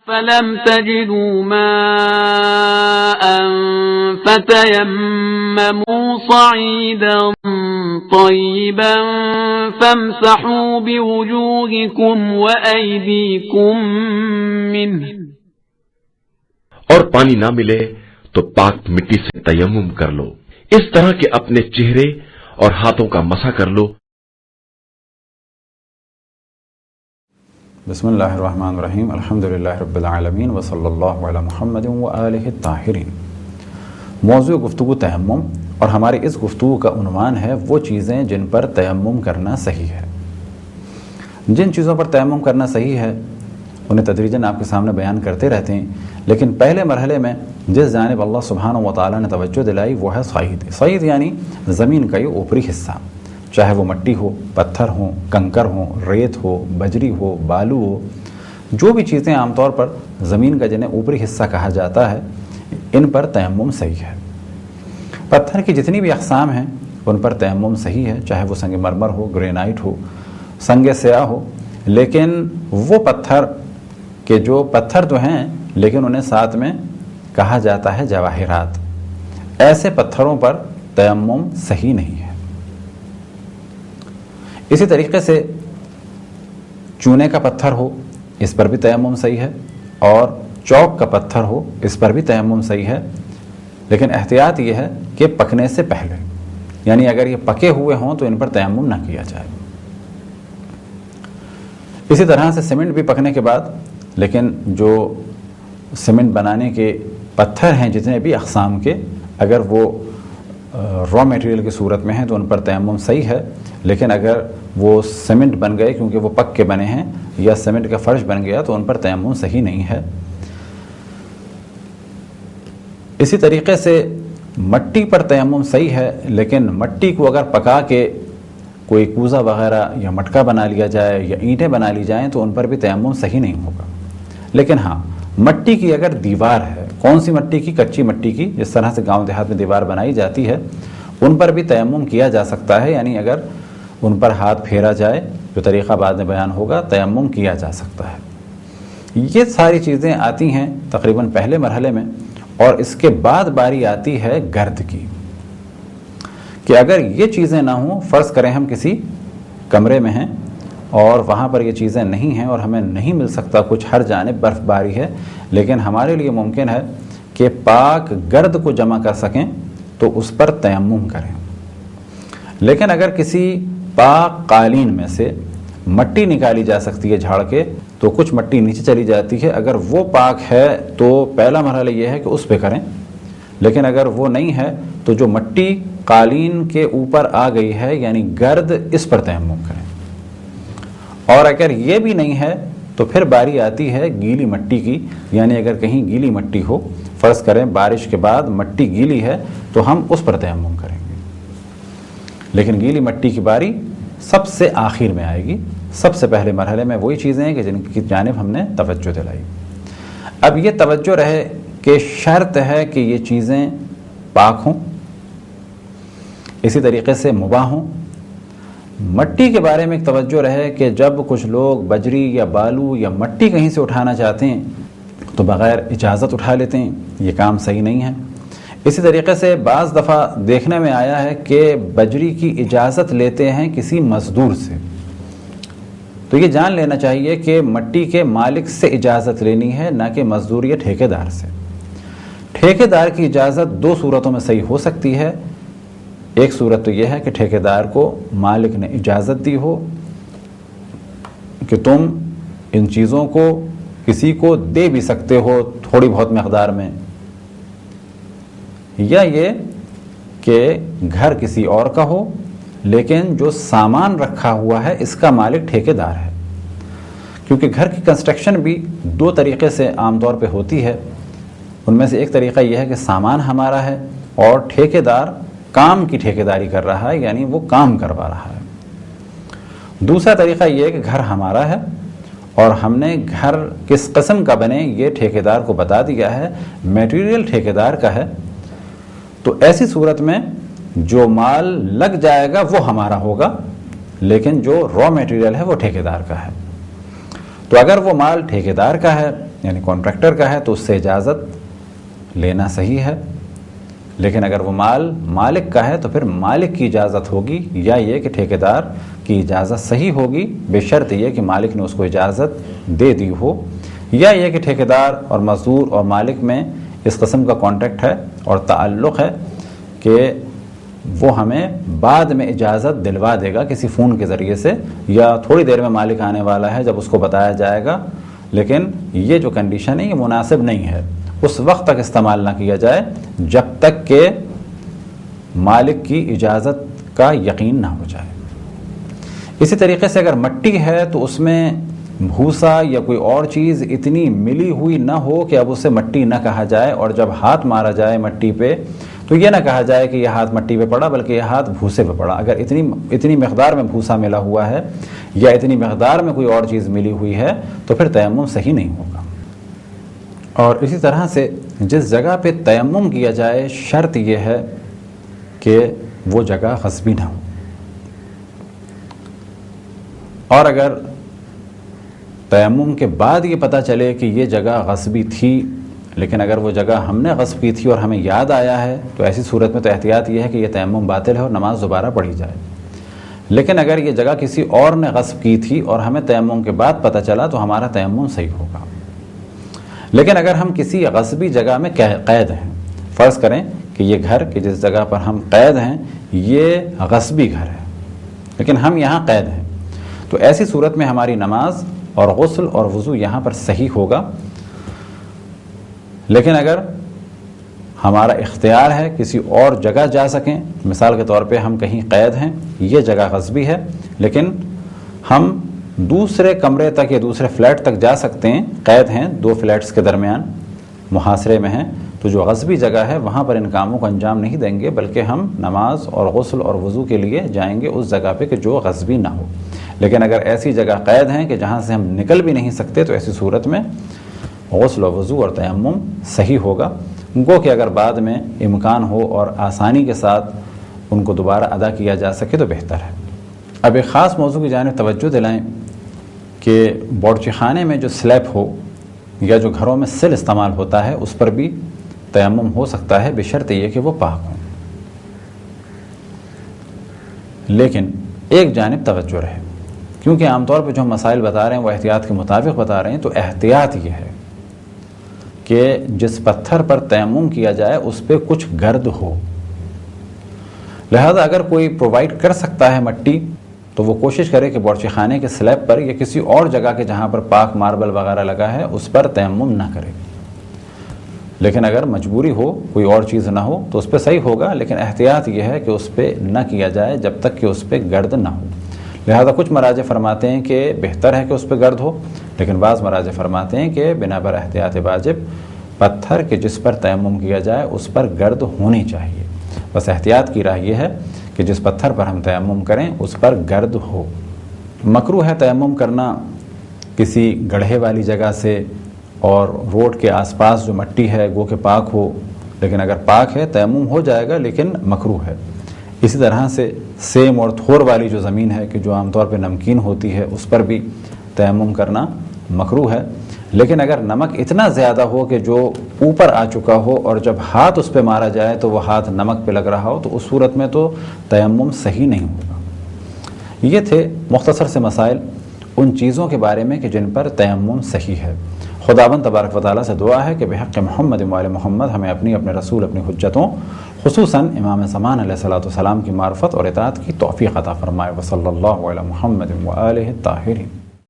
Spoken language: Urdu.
فلم تجدوا ماء فتيمموا صعيدا طيبا فامسحوا بوجوهكم وأيديكم منه. اور پانی نہ ملے تو پاک مٹی سے تیمم کر لو، اس طرح کہ اپنے چہرے اور ہاتھوں کا مسح کر لو. بسم اللہ الرحمن الرحیم. الحمدللہ رب العالمین وصلی اللہ علی محمد وآلہ الطاہرین. موضوع گفتگو تیمم، اور ہماری اس گفتگو کا عنوان ہے وہ چیزیں جن پر تیمم کرنا صحیح ہے. جن چیزوں پر تیمم کرنا صحیح ہے انہیں تدریجاً آپ کے سامنے بیان کرتے رہتے ہیں، لیکن پہلے مرحلے میں جس جانب اللہ سبحانہ و تعالیٰ نے توجہ دلائی وہ ہے صعید. صعید یعنی زمین کا یہ اوپری حصہ، چاہے وہ مٹی ہو، پتھر ہوں، کنکر ہوں، ریت ہو، بجری ہو، بالو ہو، جو بھی چیزیں عام طور پر زمین کا جنہیں اوپری حصہ کہا جاتا ہے ان پر تیمم صحیح ہے. پتھر کی جتنی بھی اقسام ہیں ان پر تیمم صحیح ہے، چاہے وہ سنگ مرمر ہو، گرینائٹ ہو، سنگ سیاہ ہو. لیکن وہ پتھر کہ جو پتھر تو ہیں لیکن انہیں ساتھ میں کہا جاتا ہے جواہرات، ایسے پتھروں پر تیمم صحیح نہیں ہے. اسی طریقے سے چونے کا پتھر ہو اس پر بھی تیمم صحیح ہے، اور چوک کا پتھر ہو اس پر بھی تیمم صحیح ہے، لیکن احتیاط یہ ہے کہ پکنے سے پہلے، یعنی اگر یہ پکے ہوئے ہوں تو ان پر تیمم نہ کیا جائے. اسی طرح سے سیمنٹ بھی پکنے کے بعد، لیکن جو سیمنٹ بنانے کے پتھر ہیں جتنے بھی اقسام کے، اگر وہ را میٹیریل کی صورت میں ہیں تو ان پر تیمم صحیح ہے، لیکن اگر وہ سیمنٹ بن گئے کیونکہ وہ پک کے بنے ہیں یا سیمنٹ کا فرش بن گیا تو ان پر تیمم صحیح نہیں ہے. اسی طریقے سے مٹی پر تیمم صحیح ہے، لیکن مٹی کو اگر پکا کے کوئی کوزہ وغیرہ یا مٹکا بنا لیا جائے یا اینٹیں بنا لی جائیں تو ان پر بھی تیمم صحیح نہیں ہوگا. لیکن ہاں، مٹی کی اگر دیوار ہے، کون سی مٹی کی؟ کچی مٹی کی، جس طرح سے گاؤں دیہات میں دیوار بنائی جاتی ہے، ان پر بھی تیمم کیا جا سکتا ہے. یعنی اگر ان پر ہاتھ پھیرا جائے، جو طریقہ بعد میں بیان ہوگا، تیمم کیا جا سکتا ہے. یہ ساری چیزیں آتی ہیں تقریباً پہلے مرحلے میں، اور اس کے بعد باری آتی ہے گرد کی، کہ اگر یہ چیزیں نہ ہوں، فرض کریں ہم کسی کمرے میں ہیں اور وہاں پر یہ چیزیں نہیں ہیں اور ہمیں نہیں مل سکتا کچھ، ہر جانب برف باری ہے، لیکن ہمارے لیے ممکن ہے کہ پاک گرد کو جمع کر سکیں تو اس پر تیمم کریں. لیکن اگر کسی پاک قالین میں سے مٹی نکالی جا سکتی ہے جھاڑ کے، تو کچھ مٹی نیچے چلی جاتی ہے، اگر وہ پاک ہے تو پہلا مرحلہ یہ ہے کہ اس پہ کریں. لیکن اگر وہ نہیں ہے تو جو مٹی قالین کے اوپر آ گئی ہے یعنی گرد، اس پر تیمم کریں. اور اگر یہ بھی نہیں ہے تو پھر باری آتی ہے گیلی مٹی کی، یعنی اگر کہیں گیلی مٹی ہو، فرض کریں بارش کے بعد مٹی گیلی ہے تو ہم اس پر تیمم کریں گے. لیکن گیلی مٹی کی باری سب سے آخر میں آئے گی. سب سے پہلے مرحلے میں وہی چیزیں ہیں کہ جن کی جانب ہم نے توجہ دلائی. اب یہ توجہ رہے کہ شرط ہے کہ یہ چیزیں پاک ہوں، اسی طریقے سے مباح ہوں. مٹی کے بارے میں ایک توجہ رہے کہ جب کچھ لوگ بجری یا بالو یا مٹی کہیں سے اٹھانا چاہتے ہیں تو بغیر اجازت اٹھا لیتے ہیں، یہ کام صحیح نہیں ہے. اسی طریقے سے بعض دفعہ دیکھنے میں آیا ہے کہ بجری کی اجازت لیتے ہیں کسی مزدور سے. تو یہ جان لینا چاہیے کہ مٹی کے مالک سے اجازت لینی ہے، نہ کہ مزدور یا ٹھیکیدار سے. ٹھیکیدار کی اجازت دو صورتوں میں صحیح ہو سکتی ہے. ایک صورت تو یہ ہے کہ ٹھیکیدار کو مالک نے اجازت دی ہو کہ تم ان چیزوں کو کسی کو دے بھی سکتے ہو تھوڑی بہت مقدار میں، یا یہ کہ گھر کسی اور کا ہو لیکن جو سامان رکھا ہوا ہے اس کا مالک ٹھیکیدار ہے. کیونکہ گھر کی کنسٹرکشن بھی دو طریقے سے عام طور پہ ہوتی ہے. ان میں سے ایک طریقہ یہ ہے کہ سامان ہمارا ہے اور ٹھیکیدار کام کی ٹھیکیداری کر رہا ہے، یعنی وہ کام کروا رہا ہے. دوسرا طریقہ یہ ہے کہ گھر ہمارا ہے اور ہم نے گھر کس قسم کا بنے یہ ٹھیکیدار کو بتا دیا ہے، میٹیریل ٹھیکیدار کا ہے. تو ایسی صورت میں جو مال لگ جائے گا وہ ہمارا ہوگا، لیکن جو را میٹیریل ہے وہ ٹھیکیدار کا ہے. تو اگر وہ مال ٹھیکیدار کا ہے یعنی کانٹریکٹر کا ہے تو اس سے اجازت لینا صحیح ہے، لیکن اگر وہ مال مالک کا ہے تو پھر مالک کی اجازت ہوگی، یا یہ کہ ٹھیکیدار کی اجازت صحیح ہوگی بشرط یہ کہ مالک نے اس کو اجازت دے دی ہو، یا یہ کہ ٹھیکیدار اور مزدور اور مالک میں اس قسم کا کانٹیکٹ ہے اور تعلق ہے کہ وہ ہمیں بعد میں اجازت دلوا دے گا کسی فون کے ذریعے سے، یا تھوڑی دیر میں مالک آنے والا ہے جب اس کو بتایا جائے گا، لیکن یہ جو کنڈیشن ہے یہ مناسب نہیں ہے، اس وقت تک استعمال نہ کیا جائے جب تک کہ مالک کی اجازت کا یقین نہ ہو جائے۔ اسی طریقے سے اگر مٹی ہے تو اس میں بھوسا یا کوئی اور چیز اتنی ملی ہوئی نہ ہو کہ اب اسے مٹی نہ کہا جائے، اور جب ہاتھ مارا جائے مٹی پہ تو یہ نہ کہا جائے کہ یہ ہاتھ مٹی پہ پڑا بلکہ یہ ہاتھ بھوسے پہ پڑا۔ اگر اتنی مقدار میں بھوسا ملا ہوا ہے یا اتنی مقدار میں کوئی اور چیز ملی ہوئی ہے تو پھر تیمم صحیح نہیں ہوگا۔ اور اسی طرح سے جس جگہ پہ تیمم کیا جائے شرط یہ ہے کہ وہ جگہ غصبی نہ ہو، اور اگر تیمم کے بعد یہ پتہ چلے کہ یہ جگہ غصبی تھی لیکن اگر وہ جگہ ہم نے غصب کی تھی اور ہمیں یاد آیا ہے تو ایسی صورت میں تو احتیاط یہ ہے کہ یہ تیمم باطل ہے اور نماز دوبارہ پڑھی جائے۔ لیکن اگر یہ جگہ کسی اور نے غصب کی تھی اور ہمیں تیمم کے بعد پتہ چلا تو ہمارا تیمم صحیح ہوگا۔ لیکن اگر ہم کسی غصبی جگہ میں قید ہیں، فرض کریں کہ یہ گھر کہ جس جگہ پر ہم قید ہیں یہ غصبی گھر ہے لیکن ہم یہاں قید ہیں، تو ایسی صورت میں ہماری نماز اور غسل اور وضو یہاں پر صحیح ہوگا۔ لیکن اگر ہمارا اختیار ہے کسی اور جگہ جا سکیں، مثال کے طور پہ ہم کہیں قید ہیں، یہ جگہ غصبی ہے لیکن ہم دوسرے کمرے تک یا دوسرے فلیٹ تک جا سکتے ہیں، قید ہیں دو فلیٹس کے درمیان محاصرے میں ہیں، تو جو غصبی جگہ ہے وہاں پر ان کاموں کو انجام نہیں دیں گے بلکہ ہم نماز اور غسل اور وضو کے لیے جائیں گے اس جگہ پہ کہ جو غصبی نہ ہو۔ لیکن اگر ایسی جگہ قید ہیں کہ جہاں سے ہم نکل بھی نہیں سکتے تو ایسی صورت میں غسل و وضو اور تیمم صحیح ہوگا، گو کہ اگر بعد میں امکان ہو اور آسانی کے ساتھ ان کو دوبارہ ادا کیا جا سکے تو بہتر ہے۔ اب ایک خاص موضوع کی جانب توجہ دلائیں کہ باورچی خانے میں جو سلیب ہو یا جو گھروں میں سل استعمال ہوتا ہے اس پر بھی تیمم ہو سکتا ہے بشرط یہ کہ وہ پاک ہوں، لیکن ایک جانب توجہ رہے، کیونکہ عام طور پہ جو ہم مسائل بتا رہے ہیں وہ احتیاط کے مطابق بتا رہے ہیں، تو احتیاط یہ ہے کہ جس پتھر پر تیمم کیا جائے اس پہ کچھ گرد ہو، لہذا اگر کوئی پرووائڈ کر سکتا ہے مٹی تو وہ کوشش کرے کہ باورچی خانے کے سلیب پر یا کسی اور جگہ کے جہاں پر پاک ماربل وغیرہ لگا ہے اس پر تیمم نہ کرے۔ لیکن اگر مجبوری ہو کوئی اور چیز نہ ہو تو اس پہ صحیح ہوگا، لیکن احتیاط یہ ہے کہ اس پہ نہ کیا جائے جب تک کہ اس پہ گرد نہ ہو۔ لہذا کچھ مراجع فرماتے ہیں کہ بہتر ہے کہ اس پہ گرد ہو، لیکن بعض مراجع فرماتے ہیں کہ بنا پر احتیاط واجب پتھر کے جس پر تیمم کیا جائے اس پر گرد ہونی چاہیے، بس احتیاط کی راہ یہ ہے کہ جس پتھر پر ہم تیمم کریں اس پر گرد ہو۔ مکروہ ہے تیمم کرنا کسی گڑھے والی جگہ سے اور روڈ کے آس پاس جو مٹی ہے گو کہ پاک ہو، لیکن اگر پاک ہے تیمم ہو جائے گا لیکن مکروہ ہے۔ اسی طرح سے سیم اور تھور والی جو زمین ہے کہ جو عام طور پہ نمکین ہوتی ہے اس پر بھی تیمم کرنا مکروہ ہے، لیکن اگر نمک اتنا زیادہ ہو کہ جو اوپر آ چکا ہو اور جب ہاتھ اس پہ مارا جائے تو وہ ہاتھ نمک پہ لگ رہا ہو تو اس صورت میں تو تیمم صحیح نہیں ہوگا۔ یہ تھے مختصر سے مسائل ان چیزوں کے بارے میں کہ جن پر تیمم صحیح ہے۔ خداوند تبارک و تعالیٰ سے دعا ہے کہ بحق محمد و آل محمد ہمیں اپنے رسول اپنی حجتوں خصوصاً امام زمان علیہ الصلوۃ والسلام کی معرفت اور اطاعت کی توفیق عطا فرمائے۔ وصلی اللہ علی محمد و آلہ الطاہرین۔